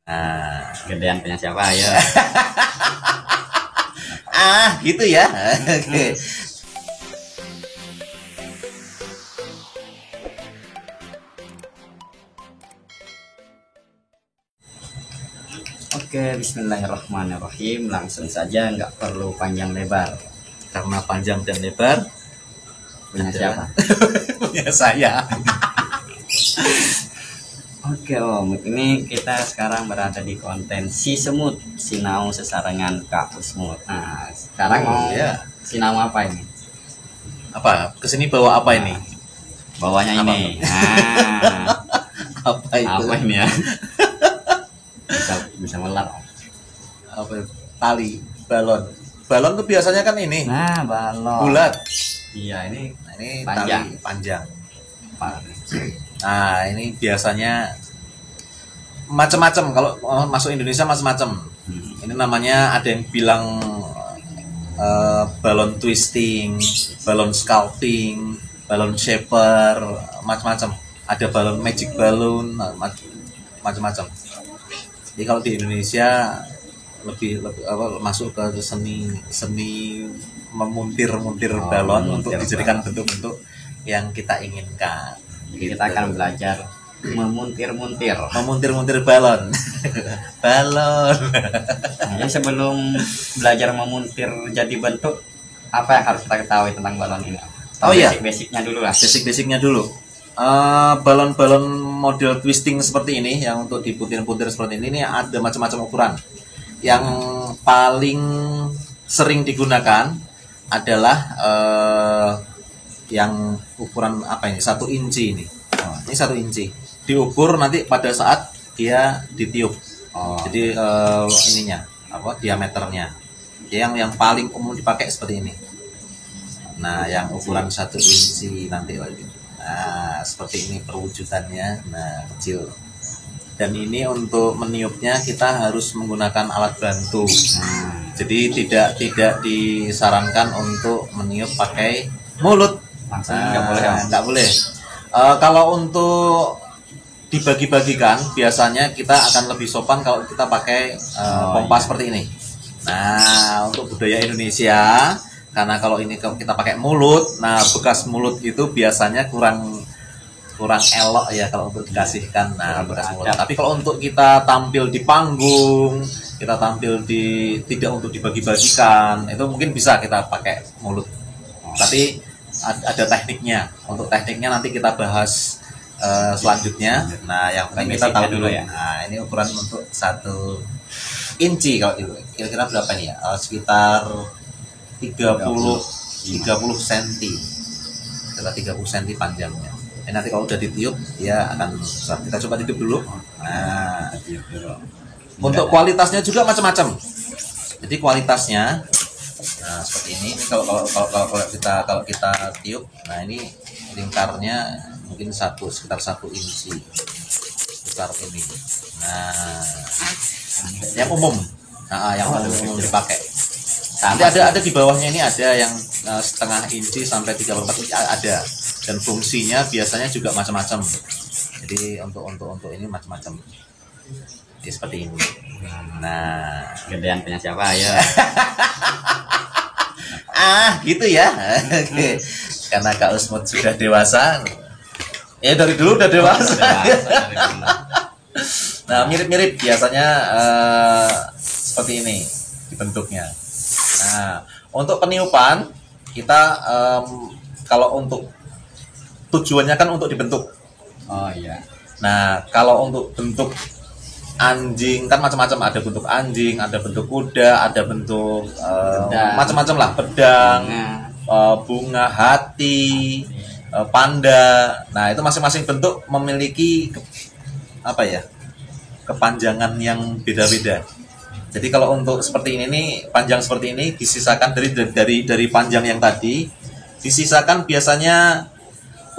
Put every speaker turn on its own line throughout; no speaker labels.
Nah, gedean punya siapa ya?
Gitu ya. Oke.
Oke, bismillahirrahmanirrahim. Langsung saja, nggak perlu panjang lebar.
Karena panjang dan lebar
Punya siapa?
punya saya.
Oke Om, ini kita sekarang berada di konten si semut, sinau sesarengan Kak Usmut. Nah, sekarang mau
ya.
sinau apa ini?
Apa? Kesini bawa apa ini?
Bawahnya
Apa?
ini. Nah,
Apa itu?
apa ini ya? Bisa melar Om.
Apa? Tali, balon. Balon tuh biasanya kan ini
Nah, balon.
bulat.
Iya, ini
Nah, ini
Panjang.
tali panjang.
apa?
Nah, ini biasanya macam-macam. Kalau masuk Indonesia macam-macam. Ini namanya ada yang bilang balon twisting, balon sculpting, balon shaper, macam-macam. Ada balon magic balloon, macam-macam. Jadi kalau di Indonesia lebih masuk ke seni memuntir balon untuk dijadikan bentuk-bentuk yang kita inginkan.
Jadi kita akan belajar memuntir-muntir.
Memuntir balon. Balon.
Nah, jadi sebelum belajar memuntir jadi bentuk, apa yang harus kita ketahui tentang balon ini?
Oh iya.
Basic-basicnya dulu lah.
Basic-basicnya dulu. Balon-balon model twisting seperti ini, yang untuk diputir-putir seperti ini ada macam-macam ukuran. Yang paling sering digunakan adalah yang ukuran apa ini? 1 inci ini. Ini 1 inci. Diukur nanti pada saat dia ditiup. Jadi ininya apa? Diameternya. Yang paling umum dipakai seperti ini. Nah, yang ukuran 1 inci nanti lagi. Nah, seperti ini perwujudannya. Nah, kecil. Dan ini untuk meniupnya kita harus menggunakan alat bantu. Jadi tidak disarankan untuk meniup pakai mulut.
Langsung nggak boleh.
Nggak boleh. Kalau untuk dibagi-bagikan, biasanya kita akan lebih sopan kalau kita pakai pompa seperti ini. Nah, untuk budaya Indonesia, karena kalau ini kita pakai mulut, nah bekas mulut itu biasanya kurang elok ya kalau untuk dikasihkan. Nah, bekas mulut. Tapi kalau untuk kita tampil di panggung, kita tampil tidak untuk dibagi-bagikan, itu mungkin bisa kita pakai mulut. Tapi ada tekniknya. Untuk tekniknya nanti kita bahas selanjutnya. Nah, yang penting kita tahu dulu ya. Nah, ini ukuran untuk 1 inci kalau itu. Kira-kira berapa nih ya? Sekitar 30 cm. Sekitar 30 cm panjangnya. Nanti kalau udah ditiup dia akan besar. Kita coba tiup dulu. Nah, untuk kualitasnya juga macam-macam. Jadi kualitasnya seperti ini. Kalau kita tiup, nah ini lingkarnya mungkin sekitar 1 inci besar ini. Nah, yang umum, yang umum dipakai. Nanti ada di bawahnya ini ada yang setengah inci sampai 3/4 inci ada. Dan fungsinya biasanya juga macam-macam. Jadi untuk ini macam-macam. Jadi seperti ini. Nah,
Gedean punya siapa ya?
Gitu ya. Oke. Karena Kak Usmut sudah dewasa. Ya dari dulu udah dewasa. Nah, mirip-mirip biasanya seperti ini bentuknya. Nah, untuk peniupan kita kalau untuk tujuannya kan untuk dibentuk.
Oh iya.
Nah, kalau untuk bentuk anjing kan macam-macam, ada bentuk anjing, ada bentuk kuda, ada bentuk macam-macam lah, pedang, bunga, hati, panda. Nah, itu masing-masing bentuk memiliki kepanjangan yang beda-beda. Jadi kalau untuk seperti ini nih, panjang seperti ini disisakan dari panjang yang tadi, disisakan biasanya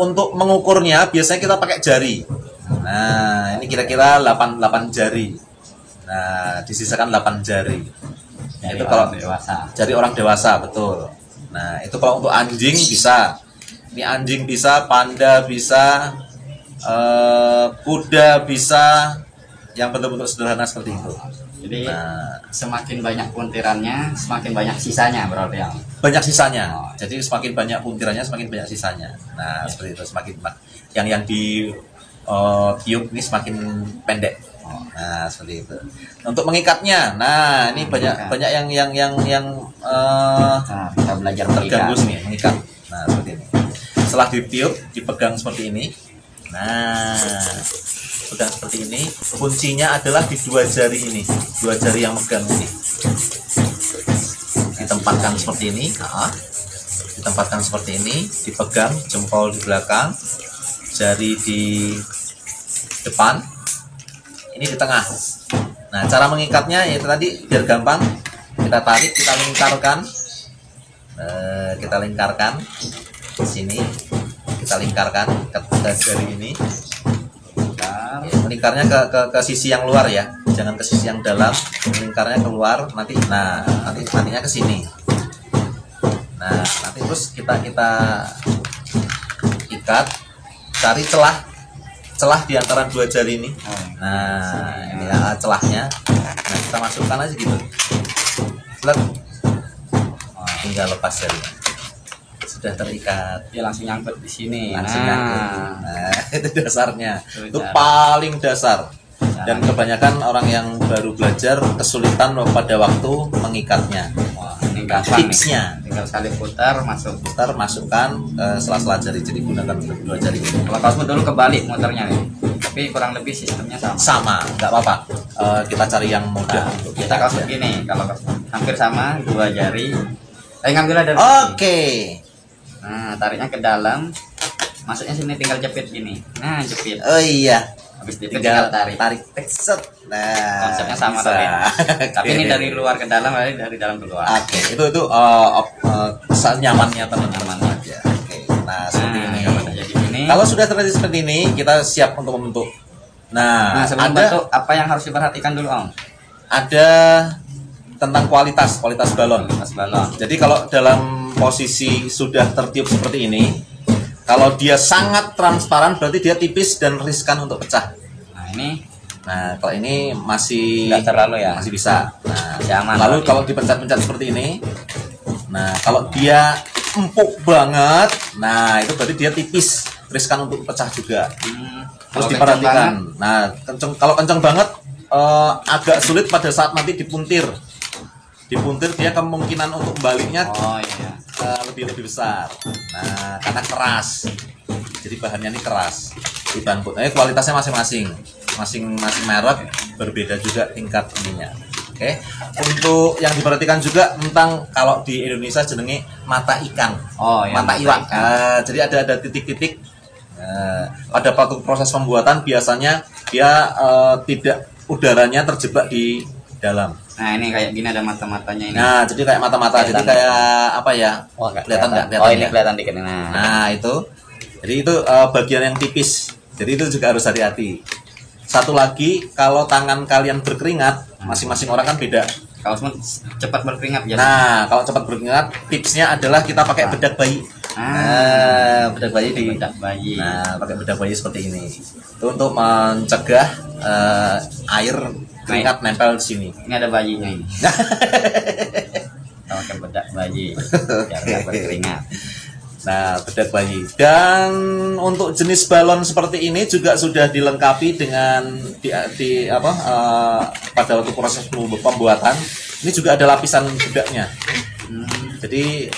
untuk mengukurnya biasanya kita pakai jari. Nah, ini kira-kira 8 jari. Nah, disisakan 8 jari. Nah, itu kalau
dewasa.
Jari orang dewasa, betul. Nah, itu kalau untuk anjing bisa. Ini anjing bisa, panda bisa, kuda bisa, yang bentuk-bentuk sederhana seperti itu.
Jadi
Nah,
semakin banyak puntirannya, semakin banyak sisanya berarti ya.
banyak sisanya. Jadi semakin banyak puntirannya, semakin banyak sisanya. Nah, seperti itu. Semakin yang di tiup ini semakin pendek. Nah, seperti itu. Untuk mengikatnya, nah ini banyak yang
Nah, kita belajar
terganggu
mengikat.
sini, mengikat. Nah, seperti ini. Setelah ditiup, dipegang seperti ini. Nah, pegang seperti ini. Kuncinya adalah di dua jari ini, dua jari yang megang ini. Ditempatkan seperti ini. Ditempatkan seperti ini, dipegang jempol di belakang, jari di depan, ini di tengah. Nah, cara mengikatnya yaitu tadi biar gampang, kita tarik, kita lingkarkan ke sini, kita lingkarkan ke jari ini. Lingkarnya ke sisi yang luar ya, jangan ke sisi yang dalam. Lingkarnya keluar nantinya ke sini. Nah, nanti terus kita ikat, cari celah di antara dua jari ini. Nah, ini ya celahnya. Nah, kita masukkan aja gitu. Tinggal lepas jarinya. Sudah terikat.
Dia langsung nyangkut di sini.
Langsung nyangkut. Nah, itu dasarnya. Itu
cara.
paling dasar. Dan kebanyakan orang yang baru belajar kesulitan pada waktu mengikatnya.
Wah, ini gampang
Tipsnya.
nih. Tinggal sekali putar,
Masukkan ke sela-sela jari. Jadi gunakan dua jari.
Kalau kamu dulu kebalik muternya nih. Tapi kurang lebih sistemnya sama.
Sama, nggak apa-apa. Kita cari yang mudah
Nah,
untuk
kita kasus gini, kalau hampir sama dua jari. Ngambilnya dari
Oke.
sini. Nah, tariknya ke dalam. Masuknya sini tinggal jepit gini. Nah, jepit.
Oh iya.
Habis itu tinggal tarik.
Set. Nah,
Konsepnya sama
bisa.
tapi ini dari luar ke dalam, dari dalam ke luar.
Oke, itu nyamannya teman-teman aja. Oke, nah seperti ini.
Kalau jadi ini.
Kalau sudah terjadi seperti ini, kita siap untuk membentuk.
Nah, sebelum
ada
bentuk, apa yang harus diperhatikan dulu, Om?
ada tentang kualitas balon.
Kualitas balon.
Jadi kalau dalam posisi sudah tertiup seperti ini, kalau dia sangat transparan berarti dia tipis dan riskan untuk pecah.
Nah, ini
Nah, kalau ini masih
nggak terlalu ya.
masih bisa. Nah,
Masih aman.
lalu kalau dipencet-pencet seperti ini, nah kalau dia empuk banget, nah itu berarti dia tipis, riskan untuk pecah juga. Terus
Kalau
diperhatikan. Nah, kalau kenceng banget agak sulit pada saat nanti dipuntir. Dipuntir dia kemungkinan untuk baliknya
Oh iya.
lebih besar. Nah, karena keras. Jadi bahannya ini keras. Di bahan kualitasnya masing-masing merek berbeda juga tingkat ininya. Oke. Untuk yang diperhatikan juga tentang kalau di Indonesia jenenge mata ikan.
Oh iya.
Mata iwak. Jadi ada titik-titik. Pada waktu proses pembuatan biasanya dia tidak udaranya terjebak di dalam.
Nah, ini kayak gini ada mata-matanya ini.
Nah, jadi kayak mata-mata. Jadi kayak apa ya?
Wah, nggak
kelihatan nggak?
Oh, ini
Ya?
kelihatan dikit.
Nah, itu. Jadi itu bagian yang tipis. Jadi itu juga harus hati-hati. Satu lagi, kalau tangan kalian berkeringat, masing-masing orang kan beda.
Kalau semua cepat berkeringat ya.
Nah, kalau cepat berkeringat, tipsnya adalah kita pakai bedak bayi. Bedak bayi di
bedak bayi.
Nah, pakai bedak bayi seperti ini. Itu untuk mencegah air keringat nempel di sini.
Ini ada bayinya ini. Kita pakai bedak bayi biar nggak berkeringat.
Nah, bedak bayi. Dan untuk jenis balon seperti ini juga sudah dilengkapi dengan pada waktu proses pembuatan ini juga ada lapisan bedaknya. Jadi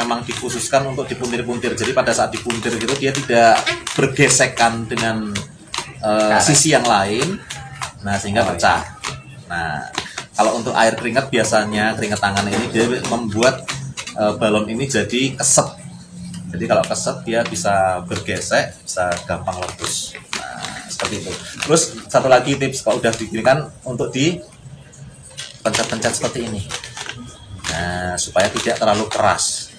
memang dikhususkan untuk dipuntir-puntir. Jadi pada saat dipuntir gitu dia tidak bergesekan dengan sisi yang lain. Nah, sehingga pecah. Nah, kalau untuk air keringat biasanya keringat tangan ini dia membuat balon ini jadi keset. Jadi kalau keset dia bisa bergesek, bisa gampang letus. Nah, seperti itu. Terus satu lagi tips kalau udah diginikan untuk di pencet-pencet seperti ini. Nah, supaya tidak terlalu keras.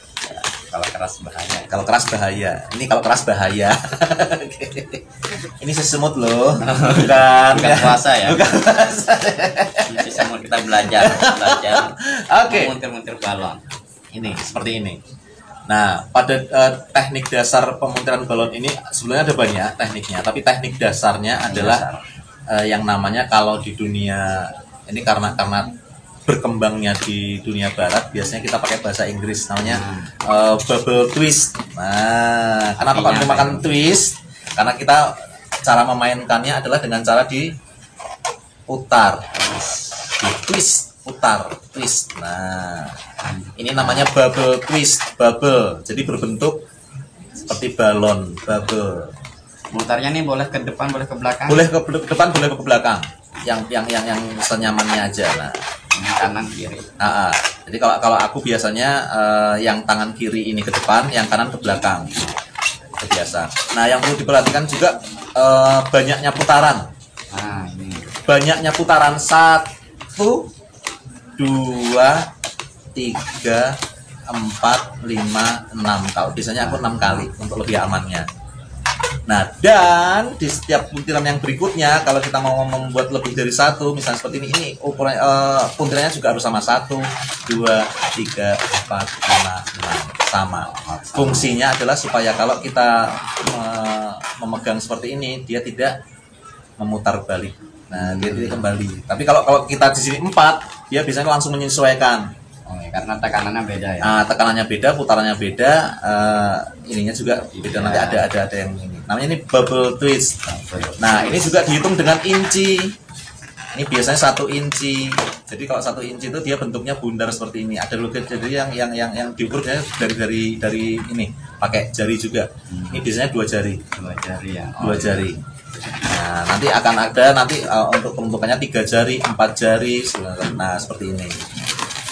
Kalau keras bahaya.
Kalau keras bahaya. Ini kalau keras bahaya. Ini sesemut loh. Bukan
puasa ya.
Bukan puasa.
Ini semua kita belajar.
Oke.
Muntir-muntir balon.
Ini seperti ini. Nah, pada teknik dasar pemuntiran balon ini sebenarnya ada banyak tekniknya, tapi teknik dasarnya adalah yang namanya kalau di dunia ini karena berkembangnya di dunia barat biasanya kita pakai bahasa Inggris namanya bubble twist. Nah, kenapa kok dinamakan twist? Karena kita cara memainkannya adalah dengan cara diputar, di twist, putar, twist. Nah, ini namanya bubble twist, bubble. Jadi berbentuk seperti balon, bubble.
Mutarnya nih boleh ke depan, boleh ke belakang.
Boleh ke depan, boleh ke belakang. Yang senyamannya aja. Nah,
ini kanan kiri.
Jadi kalau aku biasanya yang tangan kiri ini ke depan, yang kanan ke belakang. Itu biasa. Nah, yang perlu diperhatikan juga banyaknya putaran.
Nah, ini.
Banyaknya putaran 1, 2, 3, 4, 5, 6. Kalau biasanya aku 6 kali untuk lebih amannya. Nah, dan di setiap puntiran yang berikutnya, kalau kita mau membuat lebih dari 1, misalnya seperti ini ukuran puntirannya juga harus sama 1, 2, 3, 4, 5, 6 sama. Fungsinya adalah supaya kalau kita memegang seperti ini, dia tidak memutar balik. Nah, dia tidak kembali. Tapi kalau kita di sini 4, dia biasanya langsung menyesuaikan.
Oh, ya, karena tekanannya beda ya.
Tekanannya beda, putarannya beda, ininya juga beda. Nanti ada yang ini. Namanya ini bubble twist. Nah, ini juga dihitung dengan inci. Ini biasanya 1 inci. Jadi kalau 1 inci itu dia bentuknya bundar seperti ini. Ada logo, jadi yang diukurnya dari ini pakai jari juga. Ini biasanya 2 jari.
2 jari ya.
2 jari. Nah, nanti akan ada untuk pembentukannya 3 jari, 4 jari. Nah, seperti ini.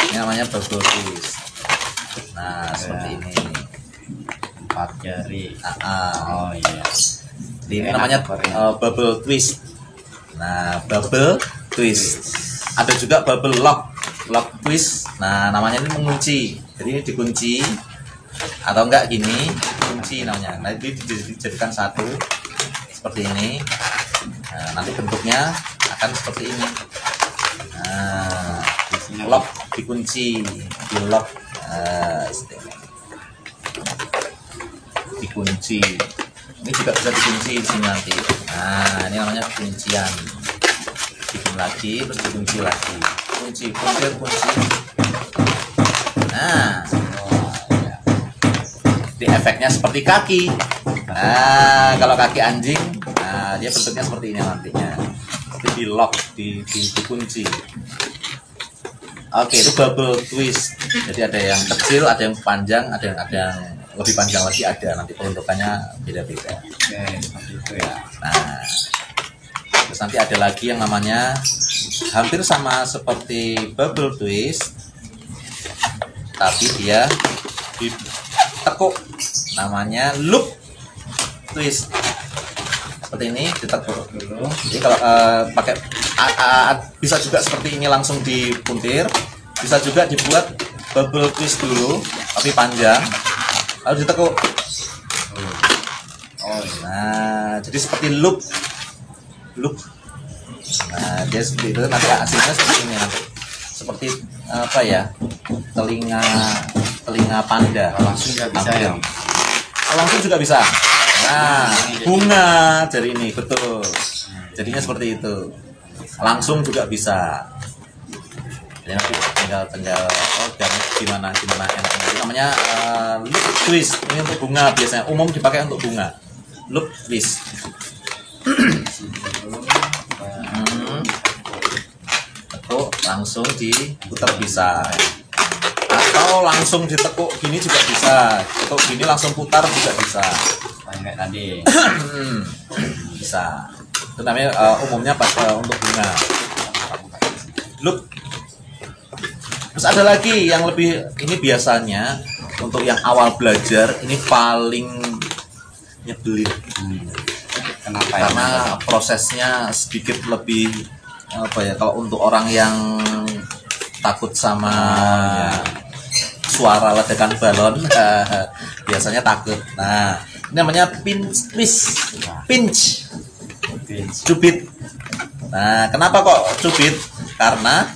Ini namanya bubble twist. Nah, seperti ini.
4 jari.
Oh
iya.
Ini namanya bubble twist. Nah, bubble twist. Ada juga bubble lock twist. Nah, namanya ini mengunci. Jadi ini dikunci atau enggak gini, kunci namanya. Nah, ini dijadikan satu seperti ini. Nah, nanti bentuknya akan seperti ini. Nah, lock dikunci, di lock, dikunci. Ini juga bisa dikunci di sini nanti. Nah, ini namanya kuncian. Bikin lagi, terus dikunci lagi. Kunci. Nah, di efeknya seperti kaki. Nah, kalau kaki anjing, nah dia bentuknya seperti ini nantinya. Seperti di lock, dikunci. Oke, itu bubble twist. Jadi ada yang kecil, ada yang panjang, ada yang lebih panjang lagi, ada nanti peruntukannya beda-beda.
Oke, seperti itu ya.
Nah, terus nanti ada lagi yang namanya hampir sama seperti bubble twist, tapi dia ditekuk, namanya loop twist. Seperti ini ditekuk dulu. Jadi kalau pakai bisa juga seperti ini langsung dipuntir, bisa juga dibuat bubble twist dulu tapi panjang, lalu ditekuk. Nah, jadi seperti loop. Nah, dia seperti itu. Nanti hasilnya seperti ini nanti. Seperti apa ya? Telinga panda.
Langsung juga bisa ya.
Langsung juga bisa. Nah, bunga dari ini betul. Jadinya seperti itu. Langsung juga bisa. Jadi nanti tinggal gimana enaknya. Itu namanya loop twist. Ini untuk bunga biasanya. Umum dipakai untuk bunga. Loop twist. Tekuk langsung diputar bisa. Atau langsung ditekuk gini juga bisa. Tekuk gini langsung putar juga bisa.
Kayak tadi.
Bisa. Itu namanya umumnya untuk bunga. Loop. Terus ada lagi yang lebih, ini biasanya untuk yang awal belajar ini paling nyebelin.
Kenapa ya?
Karena prosesnya sedikit lebih apa ya, kalau untuk orang yang takut sama suara ledakan balon biasanya takut. Nah, ini namanya pinch cubit. Nah, kenapa kok cubit? Karena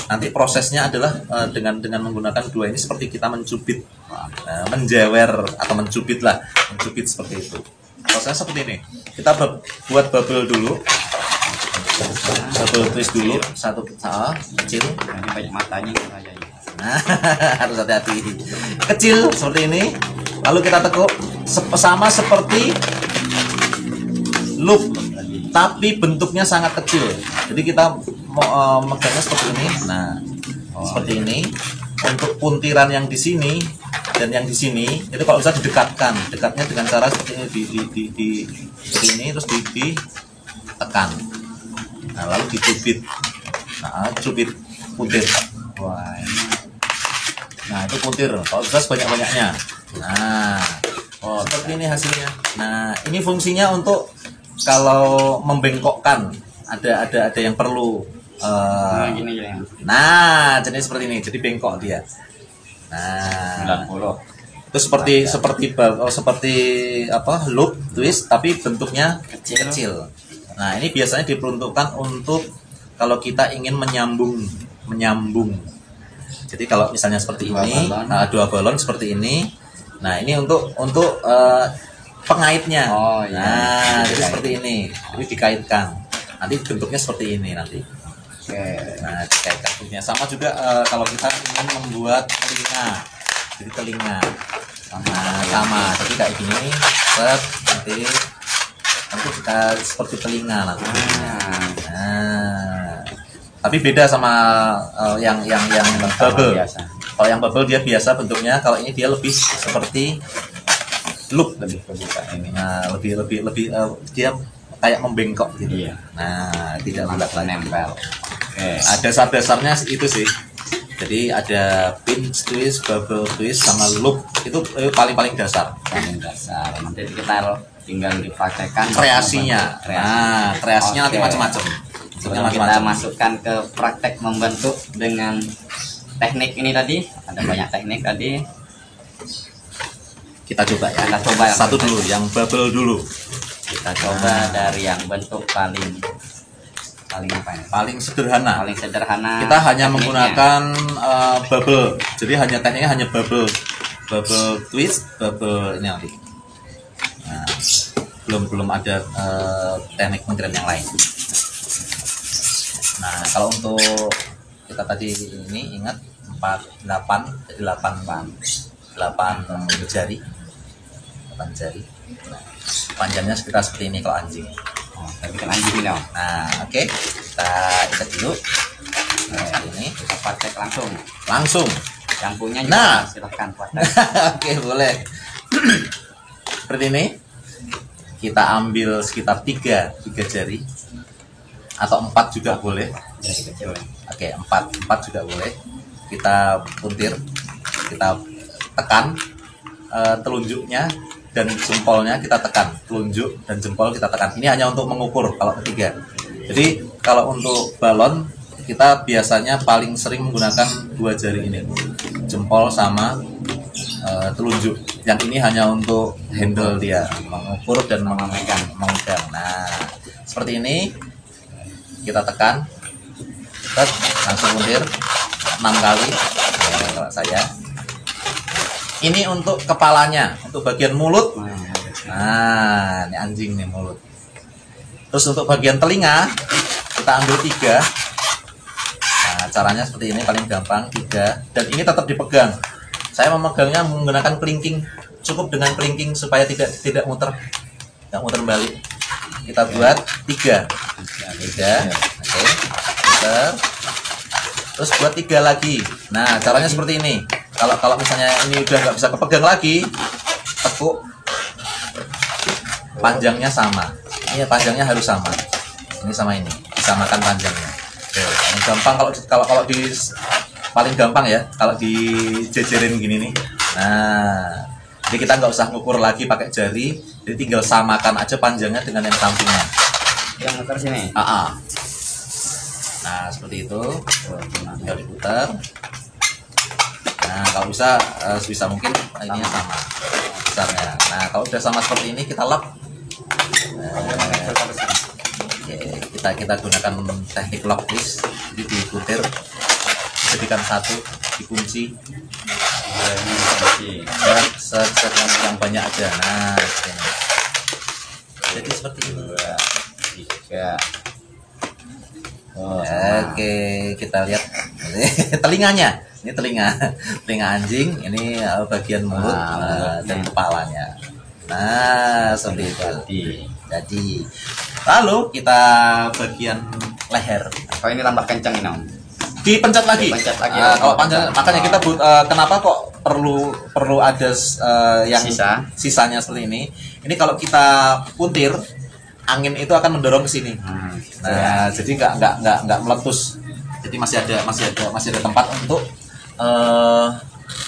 nanti prosesnya adalah dengan menggunakan dua ini seperti kita mencubit, menjewer atau mencubit seperti itu. Prosesnya seperti ini. Kita buat bubble dulu. Double twist dulu, satu kecil.
Ini banyak matanya aja ini.
Nah, harus hati-hati. Kecil seperti ini. Lalu kita tekuk sama seperti loop, tapi bentuknya sangat kecil. Jadi kita mau megangnya seperti ini. Nah, seperti ini. Untuk puntiran yang di sini dan yang di sini itu kalau bisa didekatkan, dekatnya dengan cara seperti ini, di seperti ini, terus ditekan. Nah, lalu dicubit. Nah, cubit puntir.
Wah,
Nah, itu puntir. Kalau bisa sebanyak-banyaknya. Nah, seperti ini hasilnya. Nah, ini fungsinya untuk kalau membengkokkan. Ada yang perlu.
gini.
Nah, jadi seperti ini. Jadi bengkok dia. Nah,
90.
itu seperti apa? Loop twist, tapi bentuknya kecil. Nah, ini biasanya diperuntukkan untuk kalau kita ingin menyambung. Jadi kalau misalnya seperti ini, dua balon seperti ini. Nah, ini untuk pengaitnya.
Oh iya.
Nah, jadi seperti ini. Jadi dikaitkan. Nanti bentuknya seperti ini nanti.
Oke.
Nah, dikaitkan bentuknya. Sama juga kalau kita ingin membuat telinga. Jadi telinga. Sama. Jadi kayak gini. Nanti kita seperti telinga nanti. Nah, tapi beda sama yang bubble. Kalau yang bubble dia biasa bentuknya, kalau ini dia lebih seperti loop,
Lebih kebuka ini.
nah lebih dia kayak membengkok gitu.
Iya.
Nah, tidak bulat lagi.
Nempel. Oke.
Dasar-dasarnya itu sih. Jadi ada pinch twist, bubble twist, sama loop. Itu paling dasar.
Paling dasar. Nanti kita tinggal dipraktekkan
Kreasinya. Nah, kreasinya nanti
Oke.
macam-macam.
Sebelum kita masukkan ke praktek membentuk dengan teknik ini tadi, ada banyak teknik tadi.
Kita coba ya.
Kita coba yang
Satu dulu, yang bubble dulu.
Kita coba dari yang bentuk paling apa ya?
Paling sederhana.
Paling sederhana.
Kita hanya
tekniknya.
menggunakan bubble. Jadi tekniknya hanya bubble twist, bubble ini nanti. Nah, belum ada teknik pengirian yang lain. Nah, kalau untuk kita tadi ini ingat 8 jari. 8 jari. Nah, panjangnya sekitar seperti ini kalau anjing.
Tapi kan anjing ini.
Nah, oke. Kita ikat dulu. Nah, ini
Kita praktek
langsung.
Yang punya
Nah.
juga silahkan praktek.
Oke, boleh. Seperti ini. Kita ambil sekitar 3 jari atau 4 juga boleh.
Jadi kecil.
Oke, 4 juga boleh. Kita puntir, kita tekan telunjuknya dan jempolnya kita tekan. Telunjuk dan jempol kita tekan. Ini hanya untuk mengukur kalau ketiga. Jadi kalau untuk balon kita biasanya paling sering menggunakan 2 jari ini, jempol sama telunjuk. Yang ini hanya untuk handle dia, mengukur dan memegang. Nah, seperti ini kita tekan, langsung mundur 6 kali. Kalau saya ini untuk kepalanya, untuk bagian mulut. Nah, ini anjing nih mulut. Terus untuk bagian telinga kita ambil 3. Nah, caranya seperti ini paling gampang, 3. Dan ini tetap dipegang. Saya memegangnya menggunakan kelingking. Cukup dengan kelingking supaya tidak muter, tidak muter balik. Kita buat 3. Oke, putar. Terus buat 3 lagi. Nah, caranya seperti ini. Kalau misalnya ini udah nggak bisa kepegang lagi, tekuk. Panjangnya sama. Ini panjangnya harus sama. Ini sama ini, disamakan panjangnya. Oke, paling gampang kalau di paling gampang ya kalau dijejerin gini nih. Nah, jadi kita nggak usah ngukur lagi pakai jari, jadi tinggal samakan aja panjangnya dengan yang sampingnya.
Yang muter sini.
Nah, seperti itu. Tinggal diputar. Nah, kalau bisa sebisa mungkin ininya sama besarnya. Nah, kalau udah sama seperti ini kita lap. Kita gunakan teknik lock twist. Jadi diputar, jadikan satu, dikunci. Set yang banyak aja. Nah, jadi seperti ini.
2, 3. Oh,
Oke, kita lihat telinganya. Ini telinga anjing. Ini bagian mulut dan kepalanya. Nah, seperti itu. Jadi, lalu kita bagian leher.
Oh, ini tambah kencang ini Om.
Dipencet lagi.
Dipencet lagi.
Kalau panjang, makanya kita kenapa kok perlu ada yang sisanya seperti ini. Ini kalau kita putir, angin itu akan mendorong ke sini. Nah, jadi nggak meletus. Jadi masih ada tempat untuk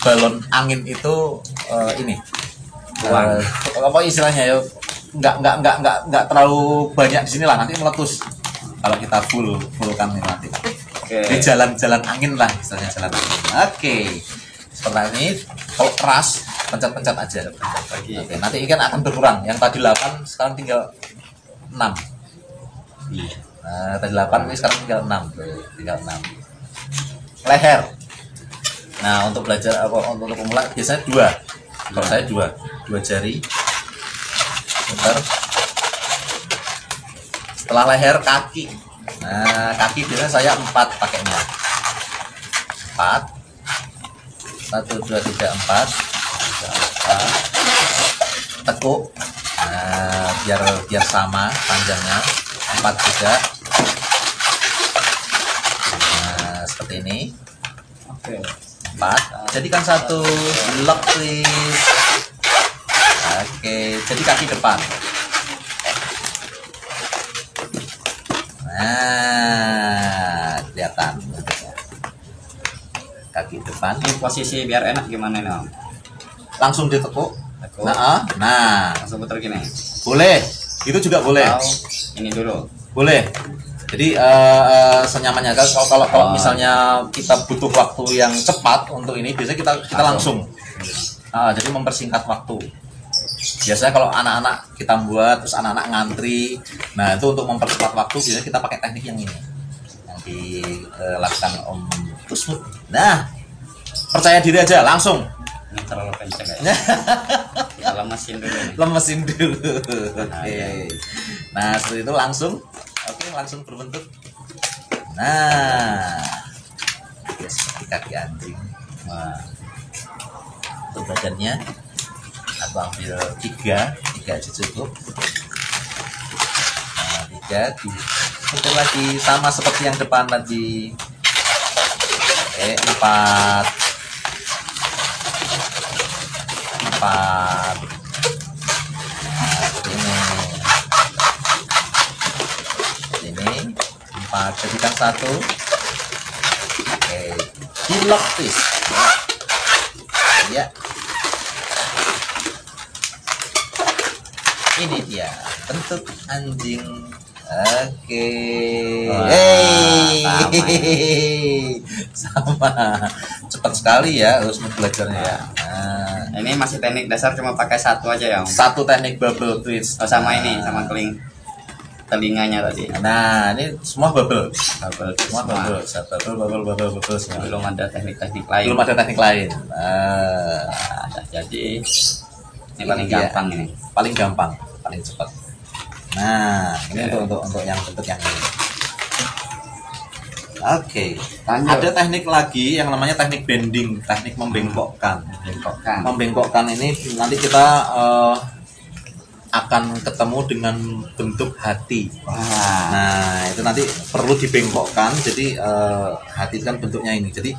balon angin itu ini. Apa istilahnya ya? Nggak terlalu banyak di sini lah, nanti meletus. Kalau kita fullkan ini nanti. Di jalan angin lah, misalnya jalan angin. Oke. Seperti ini. Kalau keras, pencet-pencet aja. Oke, nanti ikan akan berkurang. Yang tadi 8, sekarang tinggal 6. Nah, tadi 8, ini sekarang tinggal 6. Tinggal 6. Leher. Nah, untuk belajar untuk pemula biasanya 2. Kalau saya 2 jari. Bentar. Setelah leher, kaki. Nah, kaki biasanya saya 4 pakainya. 4. 1, 2, 3, 4. Tekuk. Nah, biar sama panjangnya. 4 juga. Nah, seperti ini.
Oke.
4. Jadikan 1 lock twist. Oke, jadi kaki depan. Nah, kelihatan kaki depan.
Ini posisi biar enak gimana nih Om?
Langsung ditekuk. Nah,
langsung putar gini.
Boleh. Itu juga boleh.
Ini dulu.
Boleh. Jadi senyamannya kalau misalnya kita butuh waktu yang cepat untuk ini, biasanya kita langsung. Jadi mempersingkat waktu. Biasanya kalau anak-anak kita buat, terus anak-anak ngantri, nah itu untuk mempercepat waktu biasanya kita pakai teknik yang ini, yang dilakukan Om Kusmut. Nah, percaya diri aja, langsung.
Ini terlalu kencang ya. Kita lemesin dulu.
Lemesin dulu. Oke. Nah, seperti itu langsung. Oke, langsung berbentuk. Nah, seperti kaki anjing. Wah. Untuk badannya aku ambil 3 aja cukup. Nah, 3 diputar lagi sama seperti yang depan tadi. Oke, 4. Nah, ini 4, jadikan 1. Oke, di lock twist. Ya. Ini dia bentuk anjing. Oke. Sama. Cepat sekali ya harus belajarnya ya. Nah,
ini masih teknik dasar, cuma pakai 1 aja ya Om.
1 teknik bubble twist.
Sama ini, sama telinganya tadi.
Nah, ini semua bubble.
Semua
bubble semua.
Belum ada teknik-teknik lain.
Nah,
jadi ini paling gampang ini.
Paling gampang, paling cepat. Nah, ini untuk yang bentuk yang ini. Oke. Ada teknik lagi yang namanya teknik bending, teknik membengkokkan. Membengkokkan ini nanti kita akan ketemu dengan bentuk hati. Nah, itu nanti perlu dibengkokkan. Jadi hati itu kan bentuknya ini. Jadi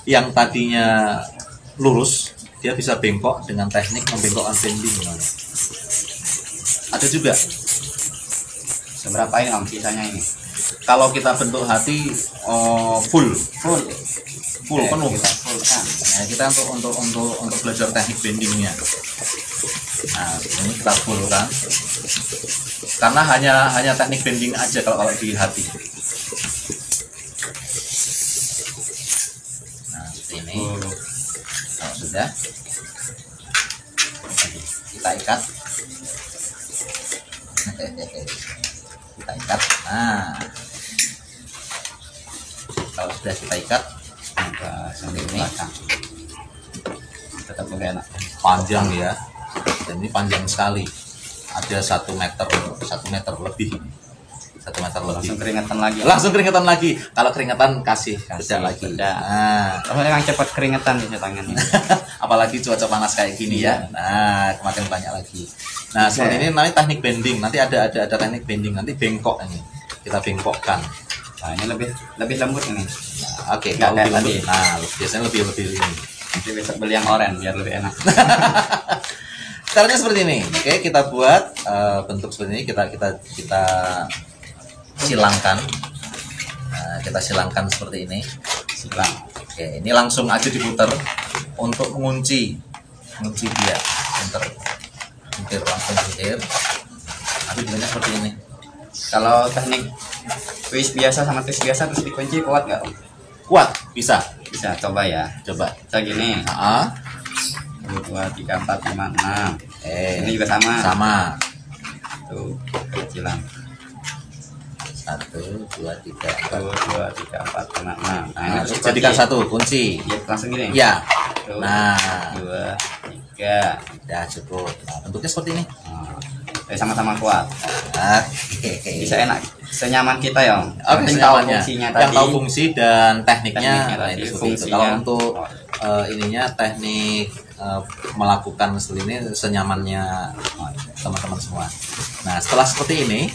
yang tadinya lurus dia bisa bengkok dengan teknik membengkokkan bending. Ada juga.
Seberapa ini Om sisanya ini?
Kalau kita bentuk hati full penuh kita
kan.
Nah, kita untuk belajar teknik bendingnya. Nah, ini kita full kan. Karena hanya teknik bending aja kalau di hati. Nah, seperti ini. Kalau sudah kita ikat. Kita ikat. Nah, kalau sudah kita ikat,
sambil ini tetap enak.
Panjang ya. Dan ini panjang sekali. Ada 1 meter lebih. 1 1 meter lebih.
Langsung keringetan lagi.
Langsung keringetan lagi. Kalau keringetan kasih bedak lagi.
Bedak.
Nah,
Kalau memang cepat keringetan di tangannya.
apalagi cuaca panas kayak gini ya. Nah, makin banyak lagi. Nah, seperti ini namanya teknik bending. Nanti ada teknik bending. Nanti bengkok ini. Kita bengkokkan.
Nah, ini lebih lembut ini.
Nah, oke,
Nggak
kalau
kayak
lebih lembut.
tadi.
Nah, biasanya lebih ini.
Nanti besok beli yang oranye biar lebih enak.
Caranya seperti ini. Oke, kita buat bentuk seperti ini. Kita silangkan. Nah, kita silangkan seperti ini.
Silang.
Oke, ini langsung aja diputer untuk mengunci dia. Puntir langsung puntir. Nanti bentuknya seperti ini.
Kalau teknik twist biasa sama twist biasa terus dikunci kuat nggak Om?
Kuat, bisa.
Bisa coba ya.
Coba.
Bisa gini.
Ah,
1, 2, 3, 4, 5, 6. Ini juga sama.
sama.
Tuh, silang.
1, 2, 3,
1, 2, 3, 4, 5, 6. Nah, ini
Nah,
terus
jadikan
dikunci.
1 kunci.
Ya, langsung gini.
Ya.
1,
Nah,
2, 3.
ya cukup. Nah, bentuknya seperti ini.
Sama-sama kuat.
Oke.
Bisa enak. Senyaman kita ya Om.
Oke,
Penting tahu
senyamannya.
fungsinya
Yang
tadi.
tahu fungsi dan tekniknya,
Tekniknya
nah,
tadi,
itu seperti itu.
fungsinya.
Kalau untuk ininya teknik melakukan seperti ini senyamannya teman-teman semua. Nah, setelah seperti ini,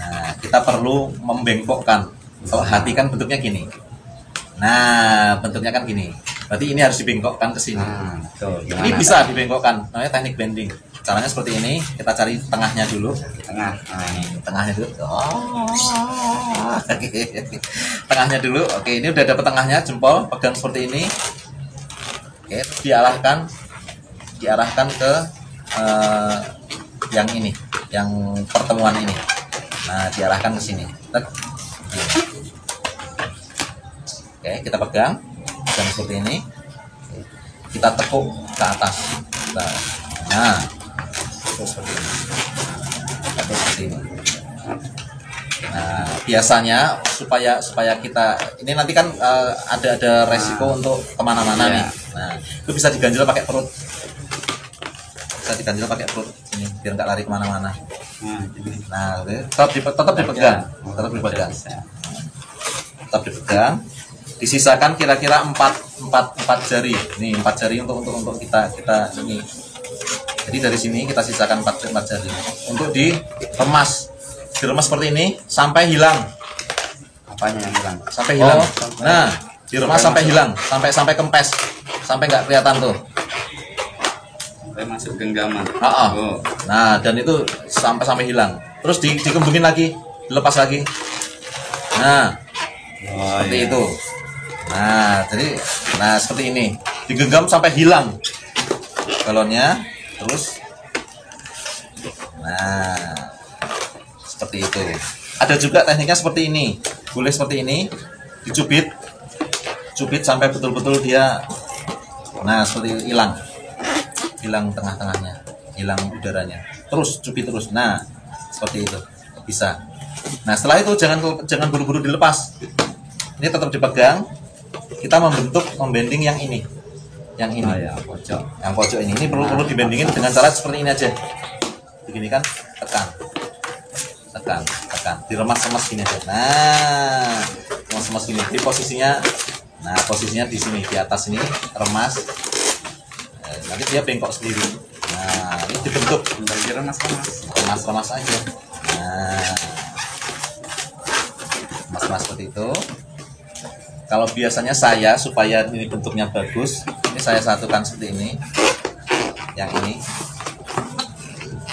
nah kita perlu membengkokkan. Kalau hati kan bentuknya gini. Nah, bentuknya kan gini. Berarti ini harus dibengkokkan ke sini.
Tuh,
Ini
gimana
bisa
tadi?
dibengkokkan. Namanya teknik bending. Caranya seperti ini. Kita cari tengahnya dulu.
Tengah. Nah, ini.
Tengahnya dulu. Oke. Tengahnya dulu. Oke, ini udah dapet tengahnya, jempol pegang seperti ini. Oke, diarahkan ke yang ini, yang pertemuan ini. Nah, diarahkan ke sini. Oke, kita pegang seperti ini. Kita tekuk ke atas. Nah, seperti ini. Seperti ini. Nah, biasanya supaya kita ini nanti kan ada resiko untuk kemana-mana nih. Nah, itu bisa diganjel pakai perut. Bisa diganjel pakai perut ini biar nggak lari kemana-mana. Nah, tetap dipegang, tetap dipegang. Tetap dipegang. Disisakan kira-kira 4 jari. Nih 4 jari untuk kita ini. Jadi dari sini kita sisakan 4 jari untuk diremas. Diremas seperti ini sampai hilang.
Apanya yang hilang?
Sampai hilang.
Sampai
Nah, diremas sampai hilang, sampai kempes, sampai nggak kelihatan tuh.
Sampai masuk genggaman.
Oh. Nah, dan itu sampai hilang. Terus dikembungin lagi, dilepas lagi. Nah, seperti itu. Nah, seperti ini. Digenggam sampai hilang balonnya, terus. Nah, seperti itu. Ada juga tekniknya seperti ini. Boleh seperti ini, dicubit sampai betul-betul dia. Nah, seperti itu, hilang tengah-tengahnya, hilang udaranya. Terus cubit terus. Nah, seperti itu bisa. Nah, setelah itu jangan buru-buru dilepas. Ini tetap dipegang. Kita membending yang ini. Yang ini. Yang pojok ini perlu dibendingin dengan cara seperti ini aja. Begini kan, tekan, diremas-remas gini aja. Nah, remas-remas gini. Jadi posisinya di sini, di atas ini, remas. Nanti dia bengkok sendiri. Nah, ini dibentuk. Remas aja. Nah, remas seperti itu. Kalau biasanya saya supaya ini bentuknya bagus, ini saya satukan seperti ini. Yang ini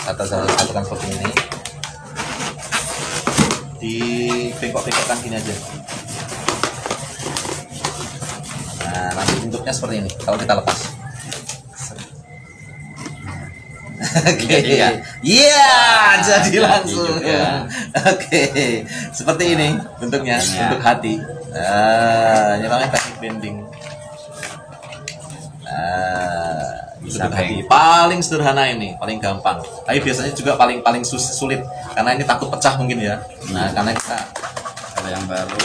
satukan seperti ini. Dibengkok-bengkokkan gini aja. Nah, nanti bentuknya seperti ini kalau kita lepas. Oke. Iya, jadi langsung. Oke. Seperti ini bentuknya, bentuk hati. Nah, ini namanya teknik bending. Bentuk hati paling sederhana ini, paling gampang. Tapi biasanya juga paling sulit karena ini takut pecah mungkin ya. Nah, karena kita
kalau yang baru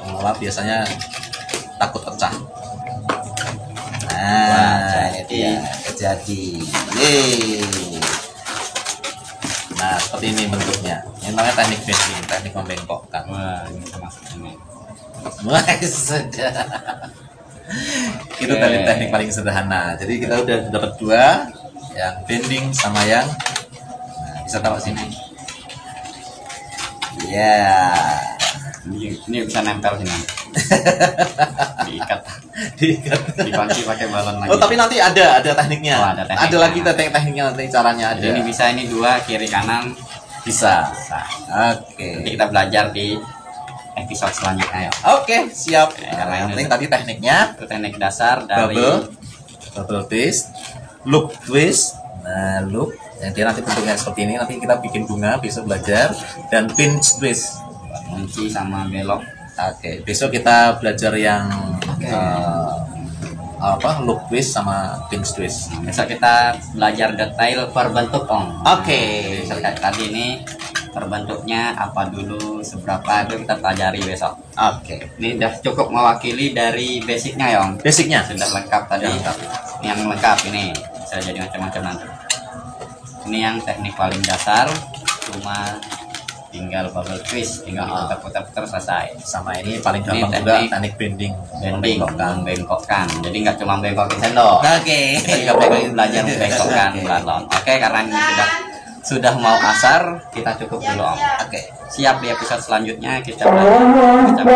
pemula biasanya takut pecah. Nah, ini dia jadi. Nah, seperti ini bentuknya. Ini namanya teknik bending, teknik membengkokkan.
Wah, ini termasuk ini.
Wah, sudah. Itu tadi teknik paling sederhana. Jadi kita udah dapat dua, yang bending sama yang bisa taruh sini. Ya.
Ini bisa nempel sini. Diikat, dikunci pakai balon lagi.
Oh, tapi nanti ada tekniknya.
Oh, ada tekniknya.
Ada lagi tekniknya nanti caranya ada.
Jadi ini bisa, ini dua kiri kanan
Bisa.
Oke. Nanti kita belajar di episode selanjutnya ya.
Oke, siap.
Karena
Yang penting tadi tekniknya
itu teknik dasar dari
double twist, loop twist. Nah, loop. Jadi nanti bentuknya seperti ini. Nanti kita bikin bunga, besok belajar, dan pinch twist.
kunci sama belok.
Oke, besok kita belajar yang loop twist sama pinch twist.
Besok kita belajar detail per bentuk Om.
Oke.
Jadi tadi ini per bentuknya apa dulu, seberapa itu kita pelajari besok.
Oke.
Ini udah cukup mewakili dari basicnya ya Om.
Basicnya
Sudah lengkap tadi. Ini yang lengkap ini bisa jadi macam-macam nanti. Ini yang teknik paling dasar, cuma tinggal bubble twist, tinggal putar-putar selesai.
Sama ini paling
Ini
gampang juga teknik bending,
membengkokkan. Jadi nggak cuma bengkokin sendok.
Oke.
Kita juga belajar membengkokkan balon. Oke, karena ini sudah mau asar, kita cukup dulu Om.
Oke.
Siap, di episode selanjutnya kita belajar.